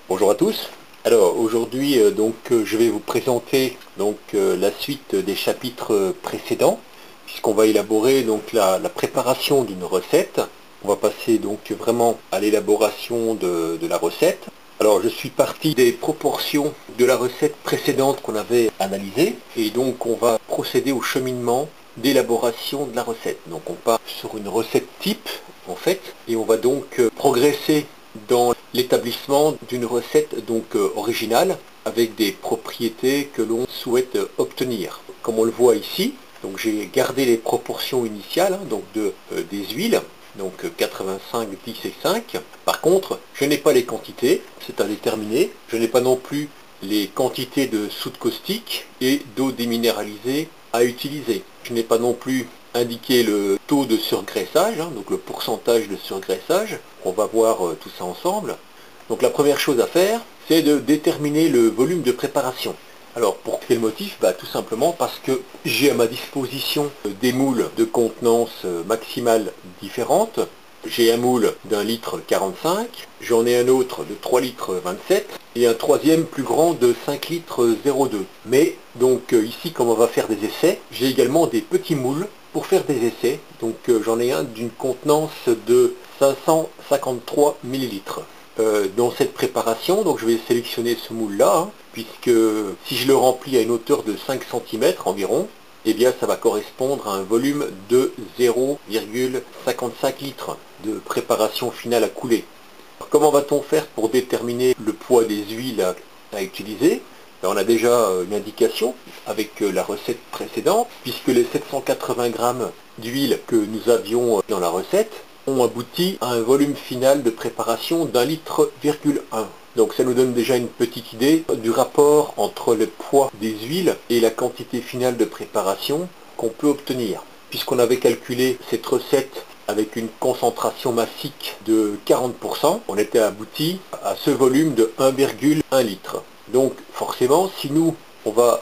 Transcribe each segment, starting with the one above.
Bonjour à tous. Alors aujourd'hui je vais vous présenter la suite des chapitres précédents puisqu'on va élaborer la préparation d'une recette. On va passer donc vraiment à l'élaboration de la recette. Alors je suis parti des proportions de la recette précédente qu'on avait analysée et donc on va procéder au cheminement d'élaboration de la recette. Donc on part sur une recette type en fait et on va donc progresser dans l'établissement d'une recette originale avec des propriétés que l'on souhaite obtenir. Comme on le voit ici, donc j'ai gardé les proportions initiales des huiles, donc 85, 10 et 5. Par contre, je n'ai pas les quantités, c'est à déterminer. Je n'ai pas non plus les quantités de soude caustique et d'eau déminéralisée à utiliser. Je n'ai pas non plus indiqué le taux de surgraissage, donc le pourcentage de surgraissage. On va voir tout ça ensemble. Donc la première chose à faire, c'est de déterminer le volume de préparation. Alors pour quel motif? Tout simplement parce que j'ai à ma disposition des moules de contenance maximale différentes. J'ai un moule d'1 litre 45, j'en ai un autre de 3 litres 27 et un troisième plus grand de 5 litres 02. Mais donc ici, comme on va faire des essais, j'ai également des petits moules pour faire des essais. Donc j'en ai un d'une contenance de 553 millilitres. Dans cette préparation, donc je vais sélectionner ce moule-là, puisque si je le remplis à une hauteur de 5 cm environ, eh bien ça va correspondre à un volume de 0,55 litres de préparation finale à couler. Alors, comment va-t-on faire pour déterminer le poids des huiles à utiliser? Alors, on a déjà une indication avec la recette précédente, puisque les 780 g d'huile que nous avions dans la recette ont abouti à un volume final de préparation d'1,1 litre. Donc ça nous donne déjà une petite idée du rapport entre le poids des huiles et la quantité finale de préparation qu'on peut obtenir. Puisqu'on avait calculé cette recette avec une concentration massique de 40%, on était abouti à ce volume de 1,1 litre. Donc forcément, si nous, on va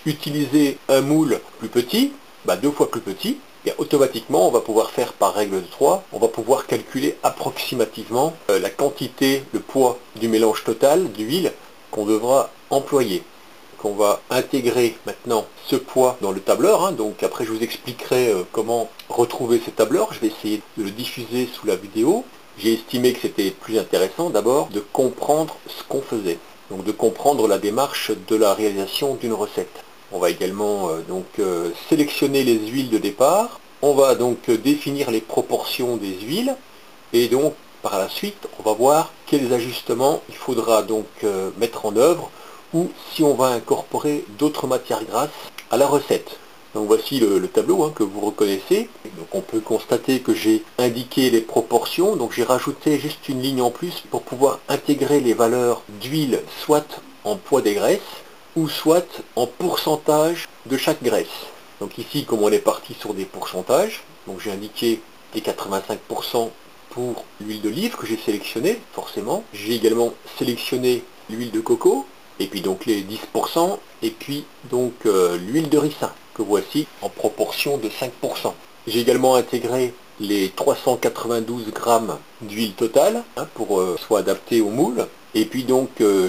utiliser un moule plus petit, 2 fois plus petit, et automatiquement, on va pouvoir faire par règle de 3, on va pouvoir calculer approximativement la quantité, le poids du mélange total d'huile qu'on devra employer. Donc on va intégrer maintenant ce poids dans le tableur, donc après je vous expliquerai comment retrouver ce tableur. Je vais essayer de le diffuser sous la vidéo. J'ai estimé que c'était plus intéressant d'abord de comprendre ce qu'on faisait, donc de comprendre la démarche de la réalisation d'une recette. On va également sélectionner les huiles de départ. On va donc définir les proportions des huiles et donc par la suite on va voir quels ajustements il faudra mettre en œuvre ou si on va incorporer d'autres matières grasses à la recette. Donc voici le tableau que vous reconnaissez. Donc on peut constater que j'ai indiqué les proportions, donc j'ai rajouté juste une ligne en plus pour pouvoir intégrer les valeurs d'huile soit en poids des graisses ou soit en pourcentage de chaque graisse. Donc ici, comme on est parti sur des pourcentages, donc j'ai indiqué les 85% pour l'huile d'olive que j'ai sélectionné, forcément. J'ai également sélectionné l'huile de coco, et puis donc les 10%, et puis l'huile de ricin, que voici en proportion de 5%. J'ai également intégré les 392 grammes d'huile totale, pour soit adapté au moule, et puis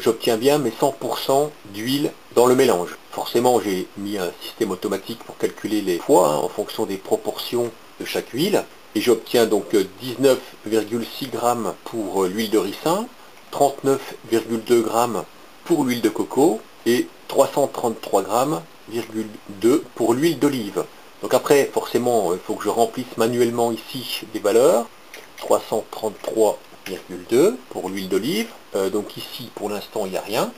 j'obtiens bien mes 100% d'huile dans le mélange. Forcément j'ai mis un système automatique pour calculer les poids en fonction des proportions de chaque huile, et j'obtiens 19,6 grammes pour l'huile de ricin, 39,2 grammes pour l'huile de coco et 333 grammes pour l'huile d'olive. Donc après, forcément, il faut que je remplisse manuellement ici des valeurs. 333,2 pour l'huile d'olive. Donc ici, pour l'instant, il n'y a rien.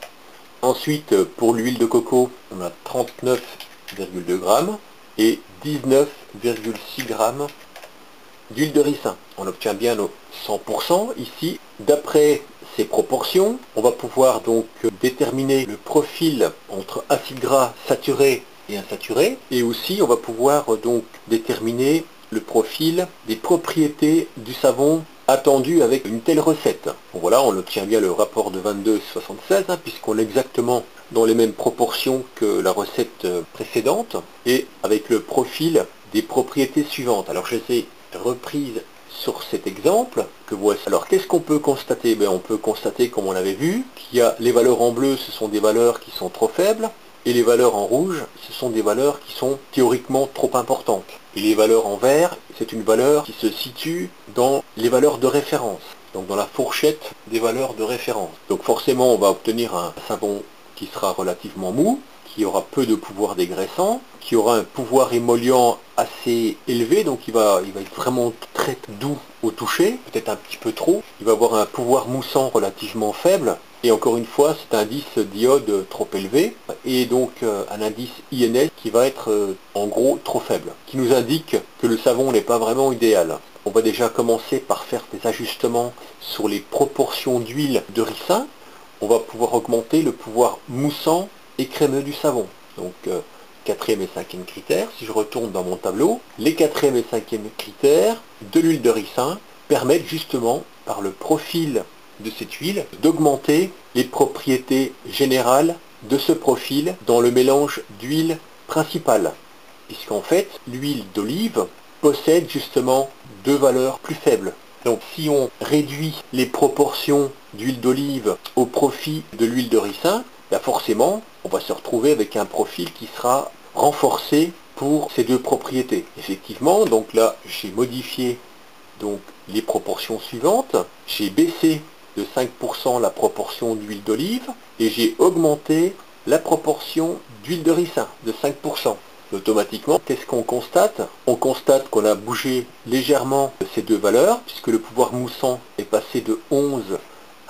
Ensuite, pour l'huile de coco, on a 39,2 grammes et 19,6 grammes d'huile de ricin. On obtient bien nos 100% ici. D'après ces proportions, on va pouvoir déterminer le profil entre acide gras saturé et insaturé, et aussi on va pouvoir déterminer le profil des propriétés du savon attendu avec une telle recette. Donc voilà, on obtient bien le rapport de 22,76 puisqu'on est exactement dans les mêmes proportions que la recette précédente et avec le profil des propriétés suivantes. Alors je les ai reprises sur cet exemple que voici. Alors qu'est-ce qu'on peut constater? On peut constater, comme on l'avait vu, qu'il y a les valeurs en bleu, ce sont des valeurs qui sont trop faibles, et les valeurs en rouge, ce sont des valeurs qui sont théoriquement trop importantes. Et les valeurs en vert, c'est une valeur qui se situe dans les valeurs de référence, donc dans la fourchette des valeurs de référence. Donc forcément, on va obtenir un savon qui sera relativement mou, qui aura peu de pouvoir dégraissant, qui aura un pouvoir émollient assez élevé, donc il va être vraiment très doux au toucher, peut-être un petit peu trop. Il va avoir un pouvoir moussant relativement faible, et encore une fois, cet indice d'iode trop élevé, et donc un indice INS qui va être en gros trop faible, qui nous indique que le savon n'est pas vraiment idéal. On va déjà commencer par faire des ajustements sur les proportions d'huile de ricin. On va pouvoir augmenter le pouvoir moussant et crémeux du savon. Donc quatrième et cinquième critère, si je retourne dans mon tableau, les quatrième et cinquième critères de l'huile de ricin permettent justement, par le profil de cette huile, d'augmenter les propriétés générales de ce profil dans le mélange d'huile principale. Puisqu'en fait, l'huile d'olive possède justement deux valeurs plus faibles. Donc si on réduit les proportions d'huile d'olive au profit de l'huile de ricin, forcément, on va se retrouver avec un profil qui sera renforcé pour ces deux propriétés. Effectivement, donc là, j'ai modifié donc les proportions suivantes. J'ai baissé de 5% la proportion d'huile d'olive et j'ai augmenté la proportion d'huile de ricin de 5%. Automatiquement, qu'est-ce qu'on constate? On constate qu'on a bougé légèrement ces deux valeurs, puisque le pouvoir moussant est passé de 11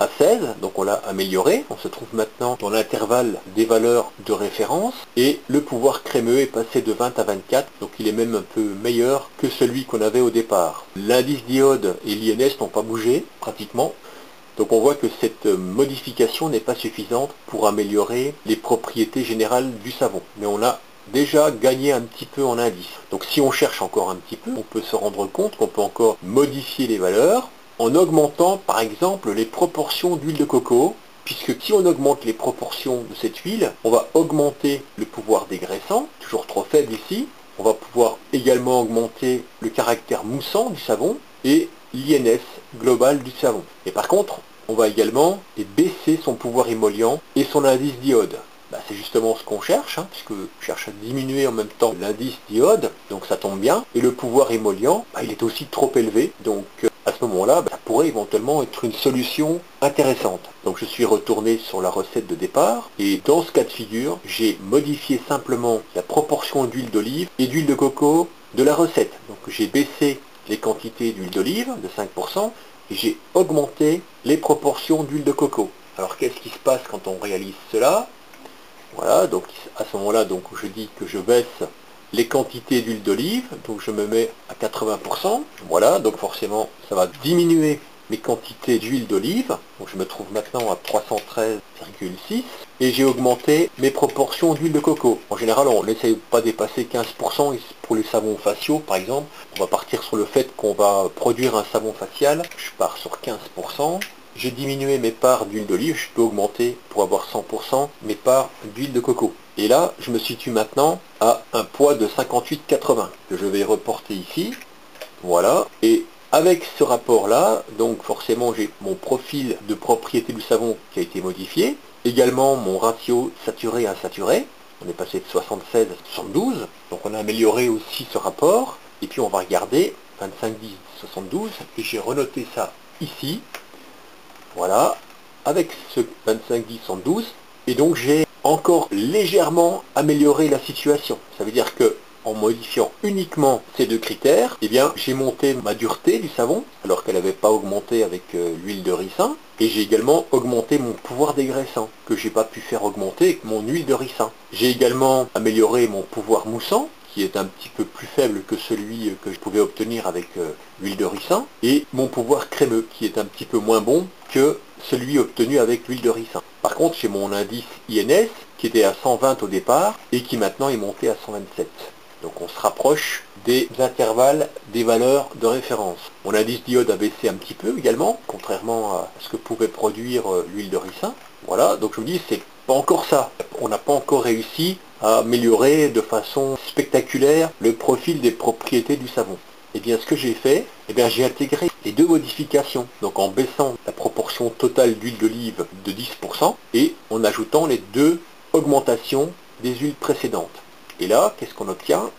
à 16, donc on l'a amélioré. On se trouve maintenant dans l'intervalle des valeurs de référence, et le pouvoir crémeux est passé de 20 à 24, donc il est même un peu meilleur que celui qu'on avait au départ. L'indice d'iode et l'INS n'ont pas bougé, pratiquement. Donc on voit que cette modification n'est pas suffisante pour améliorer les propriétés générales du savon. Mais on a déjà gagné un petit peu en indice. Donc si on cherche encore un petit peu, on peut se rendre compte qu'on peut encore modifier les valeurs en augmentant par exemple les proportions d'huile de coco, puisque si on augmente les proportions de cette huile, on va augmenter le pouvoir dégraissant, toujours trop faible ici. On va pouvoir également augmenter le caractère moussant du savon et l'INS global du savon. Et par contre, on va également baisser son pouvoir émollient et son indice d'iode. C'est justement ce qu'on cherche, puisque je cherche à diminuer en même temps l'indice d'iode, donc ça tombe bien. Et le pouvoir émollient, il est aussi trop élevé, donc à ce moment-là, ça pourrait éventuellement être une solution intéressante. Donc je suis retourné sur la recette de départ, et dans ce cas de figure, j'ai modifié simplement la proportion d'huile d'olive et d'huile de coco de la recette. Donc j'ai baissé les quantités d'huile d'olive de 5%, et j'ai augmenté les proportions d'huile de coco. Alors qu'est-ce qui se passe quand on réalise cela? Voilà, donc à ce moment-là, donc je dis que je baisse les quantités d'huile d'olive, donc je me mets à 80%. Voilà, donc forcément, ça va diminuer mes quantités d'huile d'olive. Donc je me trouve maintenant à 313,6. Et j'ai augmenté mes proportions d'huile de coco. En général, on n'essaye pas de dépasser 15%. Et pour les savons faciaux, par exemple, on va partir sur le fait qu'on va produire un savon facial. Je pars sur 15%. J'ai diminué mes parts d'huile d'olive, je peux augmenter pour avoir 100% mes parts d'huile de coco. Et là, je me situe maintenant à un poids de 58,80 que je vais reporter ici. Voilà. Et avec ce rapport-là, donc forcément j'ai mon profil de propriété du savon qui a été modifié. Également mon ratio saturé insaturé. On est passé de 76 à 72. Donc on a amélioré aussi ce rapport. Et puis on va regarder 25, 10, 72. Et j'ai renoté ça ici. Voilà, avec ce 25, 10, 112, et donc j'ai encore légèrement amélioré la situation. Ça veut dire que en modifiant uniquement ces deux critères, j'ai monté ma dureté du savon, alors qu'elle n'avait pas augmenté avec l'huile de ricin, et j'ai également augmenté mon pouvoir dégraissant, que j'ai pas pu faire augmenter avec mon huile de ricin. J'ai également amélioré mon pouvoir moussant, qui est un petit peu plus faible que celui que je pouvais obtenir avec l'huile de ricin, et mon pouvoir crémeux, qui est un petit peu moins bon que celui obtenu avec l'huile de ricin. Par contre, j'ai mon indice INS, qui était à 120 au départ, et qui maintenant est monté à 127. Donc on se rapproche des intervalles des valeurs de référence. Mon indice d'iode a baissé un petit peu également, contrairement à ce que pouvait produire l'huile de ricin. Voilà, donc je me dis, c'est pas encore ça. On n'a pas encore réussi à améliorer de façon spectaculaire le profil des propriétés du savon. Et bien ce que j'ai fait, eh bien j'ai intégré les deux modifications, donc en baissant la proportion totale d'huile d'olive de 10% et en ajoutant les deux augmentations des huiles précédentes. Et là, qu'est-ce qu'on obtient?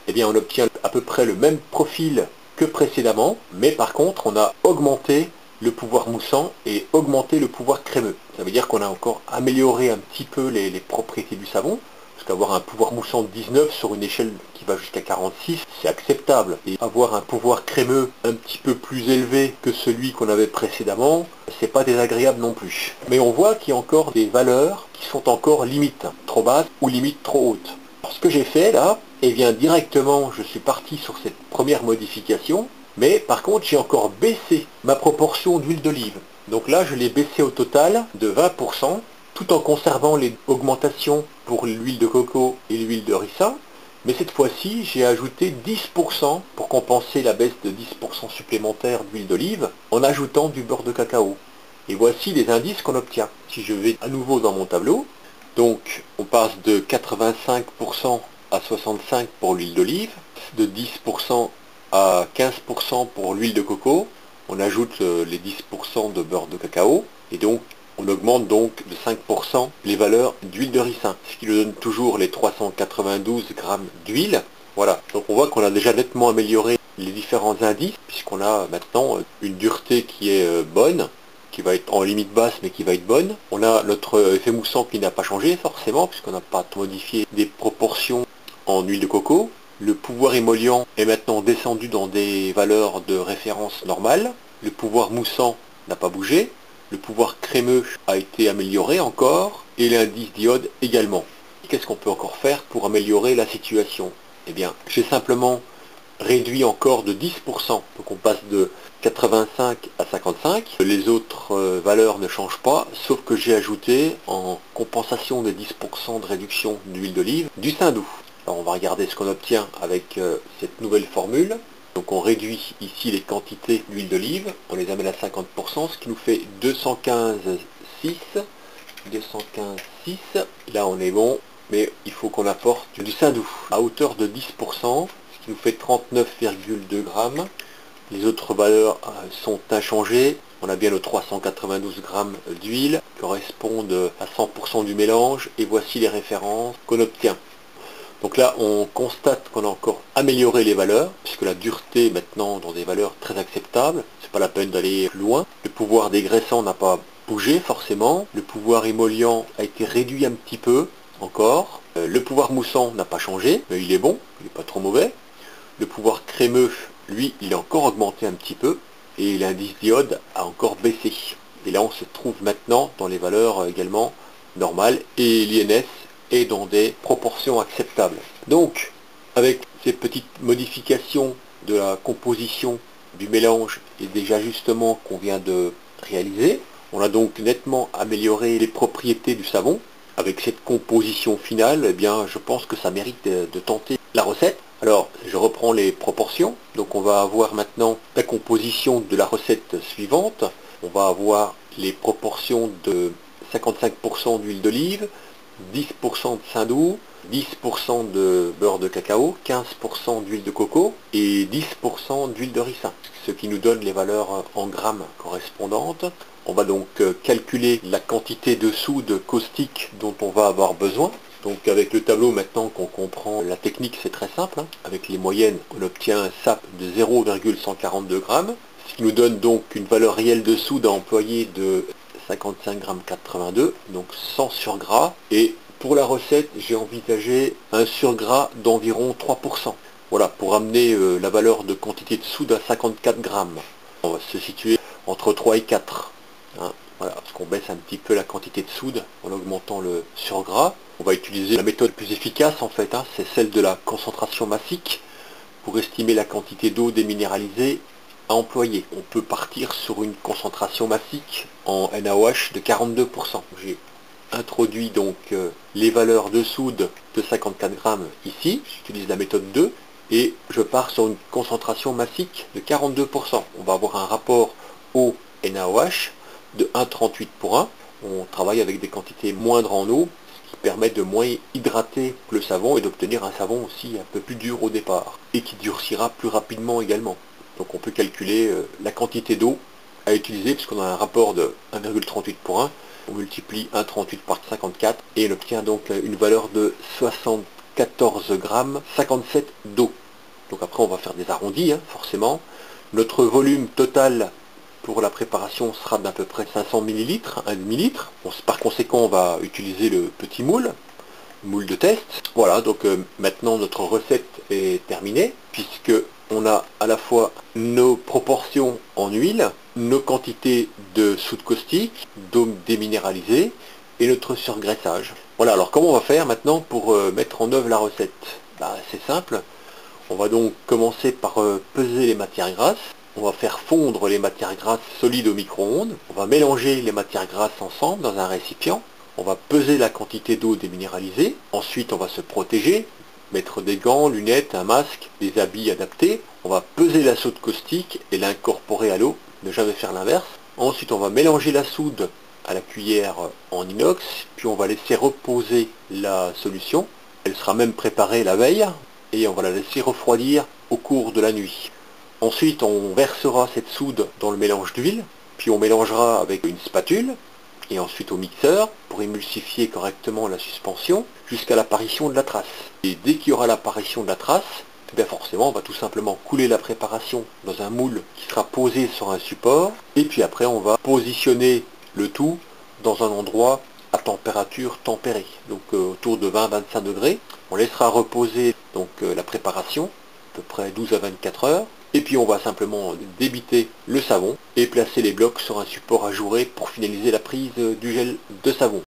Eh bien on obtient à peu près le même profil que précédemment, mais par contre on a augmenté le pouvoir moussant et augmenté le pouvoir crémeux. Ça veut dire qu'on a encore amélioré un petit peu les propriétés du savon, parce qu'avoir un pouvoir moussant de 19 sur une échelle qui va jusqu'à 46, c'est acceptable. Et avoir un pouvoir crémeux un petit peu plus élevé que celui qu'on avait précédemment, c'est pas désagréable non plus. Mais on voit qu'il y a encore des valeurs qui sont encore limite trop basses ou limite trop hautes. Alors, ce que j'ai fait là, eh bien directement je suis parti sur cette première modification, mais par contre j'ai encore baissé ma proportion d'huile d'olive. Donc là je l'ai baissé au total de 20%, tout en conservant les augmentations pour l'huile de coco et l'huile de ricin, mais cette fois-ci j'ai ajouté 10% pour compenser la baisse de 10% supplémentaire d'huile d'olive en ajoutant du beurre de cacao. Et voici les indices qu'on obtient. Si je vais à nouveau dans mon tableau, donc on passe de 85% à 65% pour l'huile d'olive, de 10% à 15% pour l'huile de coco, on ajoute les 10% de beurre de cacao, et donc on augmente donc de 5% les valeurs d'huile de ricin, ce qui nous donne toujours les 392 grammes d'huile. Voilà, donc on voit qu'on a déjà nettement amélioré les différents indices, puisqu'on a maintenant une dureté qui est bonne, qui va être en limite basse mais qui va être bonne. On a notre effet moussant qui n'a pas changé forcément, puisqu'on n'a pas modifié des proportions en huile de coco. Le pouvoir émollient est maintenant descendu dans des valeurs de référence normales. Le pouvoir moussant n'a pas bougé. Le pouvoir crémeux a été amélioré encore, et l'indice d'iode également. Qu'est-ce qu'on peut encore faire pour améliorer la situation? Eh bien, j'ai simplement réduit encore de 10%. Donc on passe de 85 à 55. Les autres valeurs ne changent pas, sauf que j'ai ajouté, en compensation des 10% de réduction d'huile d'olive, du saindoux. Alors on va regarder ce qu'on obtient avec cette nouvelle formule. Donc on réduit ici les quantités d'huile d'olive, on les amène à 50%, ce qui nous fait 215,6. 215,6. Là on est bon, mais il faut qu'on apporte du saindoux à hauteur de 10%, ce qui nous fait 39,2 grammes. Les autres valeurs sont inchangées. On a bien nos 392 grammes d'huile qui correspondent à 100% du mélange, et voici les références qu'on obtient. Donc là, on constate qu'on a encore amélioré les valeurs, puisque la dureté est maintenant dans des valeurs très acceptables. C'est pas la peine d'aller plus loin. Le pouvoir dégraissant n'a pas bougé forcément. Le pouvoir émollient a été réduit un petit peu encore. Le pouvoir moussant n'a pas changé, mais il est bon, il n'est pas trop mauvais. Le pouvoir crémeux, lui, il a encore augmenté un petit peu. Et l'indice d'iode a encore baissé. Et là, on se trouve maintenant dans les valeurs également normales. Et l'INS et dans des proportions acceptables. Donc, avec ces petites modifications de la composition du mélange et des ajustements qu'on vient de réaliser, on a donc nettement amélioré les propriétés du savon. Avec cette composition finale, eh bien, je pense que ça mérite de tenter la recette. Alors, je reprends les proportions. Donc, on va avoir maintenant la composition de la recette suivante. On va avoir les proportions de 55% d'huile d'olive, 10% de saindoux, 10% de beurre de cacao, 15% d'huile de coco et 10% d'huile de ricin, ce qui nous donne les valeurs en grammes correspondantes. On va donc calculer la quantité de soude caustique dont on va avoir besoin. Donc avec le tableau, maintenant qu'on comprend la technique, c'est très simple. Avec les moyennes, on obtient un SAP de 0,142 grammes, ce qui nous donne donc une valeur réelle de soude à employer de 55,82 g, donc sans surgras. Et pour la recette, j'ai envisagé un surgras d'environ 3%. Voilà, pour amener la valeur de quantité de soude à 54 grammes. On va se situer entre 3 et 4. Hein. Voilà, parce qu'on baisse un petit peu la quantité de soude en augmentant le surgras. On va utiliser la méthode plus efficace en fait, hein, c'est celle de la concentration massique pour estimer la quantité d'eau déminéralisée à employer. On peut partir sur une concentration massique en NaOH de 42%. J'ai introduit donc les valeurs de soude de 54 grammes ici, j'utilise la méthode 2, et je pars sur une concentration massique de 42%. On va avoir un rapport eau NaOH de 1,38 pour 1. On travaille avec des quantités moindres en eau, ce qui permet de moins hydrater le savon et d'obtenir un savon aussi un peu plus dur au départ, et qui durcira plus rapidement également. Donc on peut calculer la quantité d'eau à utiliser, puisqu'on a un rapport de 1,38 pour 1. On multiplie 1,38 par 54 et on obtient donc une valeur de 74 grammes 57 d'eau. Donc après on va faire des arrondis, forcément. Notre volume total pour la préparation sera d'à peu près 500 ml, un demi-litre. Par conséquent, on va utiliser le petit moule de test. Voilà, donc maintenant notre recette est terminée, puisque on a à la fois nos proportions en huile, nos quantités de soude caustique, d'eau déminéralisée et notre surgraissage. Voilà, alors comment on va faire maintenant pour mettre en œuvre la recette? C'est simple. On va donc commencer par peser les matières grasses. On va faire fondre les matières grasses solides au micro-ondes. On va mélanger les matières grasses ensemble dans un récipient. On va peser la quantité d'eau déminéralisée. Ensuite, on va se protéger, mettre des gants, lunettes, un masque, des habits adaptés. On va peser la soude caustique et l'incorporer à l'eau, ne jamais faire l'inverse. Ensuite, on va mélanger la soude à la cuillère en inox, puis on va laisser reposer la solution. Elle sera même préparée la veille et on va la laisser refroidir au cours de la nuit. Ensuite, on versera cette soude dans le mélange d'huile, puis on mélangera avec une spatule, et ensuite au mixeur, pour émulsifier correctement la suspension, jusqu'à l'apparition de la trace. Et dès qu'il y aura l'apparition de la trace, forcément, on va tout simplement couler la préparation dans un moule qui sera posé sur un support, et puis après, on va positionner le tout dans un endroit à température tempérée, donc autour de 20-25 degrés. On laissera reposer donc la préparation, à peu près 12 à 24 heures, et puis on va simplement débiter le savon et placer les blocs sur un support ajouré pour finaliser la prise du gel de savon.